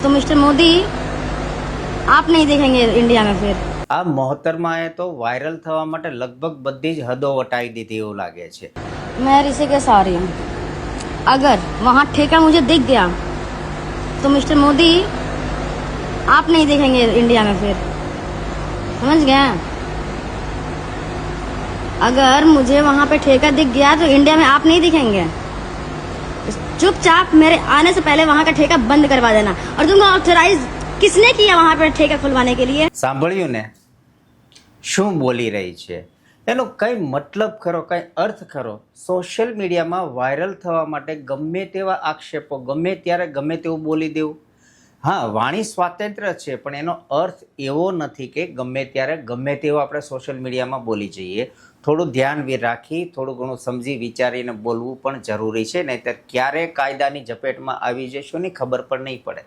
तो मिस्टर मोदी आप नहीं देखेंगे इंडिया में फिर। આ મોહતરમાએ તો વાયરલ થવા માટે લગભગ બધી જ હદો વટાવી દીધી એવું લાગે છે. मैं ऋषिकेश आ रही हूँ, अगर वहाँ ठेका मुझे दिख गया तो मिस्टर मोदी आप नहीं देखेंगे इंडिया में फिर, समझ गए? अगर मुझे वहाँ पे ठेका दिख गया तो इंडिया में आप नहीं दिखेंगे। चुपचाप मेरे आने से पहले वहाँ का ठेका बंद करवा देना। और तुमको ऑथराइज किसने किया वहाँ पे ठेका खुलवाने के लिए? સાંભળ્યું ને શું બોલી રહી છે? એનો કઈ મતલબ ખરો, કઈ અર્થ ખરો? સોશિયલ મીડિયામાં વાયરલ થવા માટે ગમે તેવા આક્ષેપો, ગમે ત્યારે ગમે તેવું બોલી દેવું. હા, વાણી સ્વાતંત્ર્ય છે, પણ એનો અર્થ એવો નથી કે ગમે ત્યારે ગમે તેવું આપણે સોશિયલ મીડિયામાં બોલી જઈએ. થોડું ધ્યાન રાખી, થોડું ઘણું સમજી વિચારીને બોલવું પણ જરૂરી છે, નહીંતર ક્યારે કાયદાની ઝપેટમાં આવી જઈશું ની ખબર પણ નહીં પડે.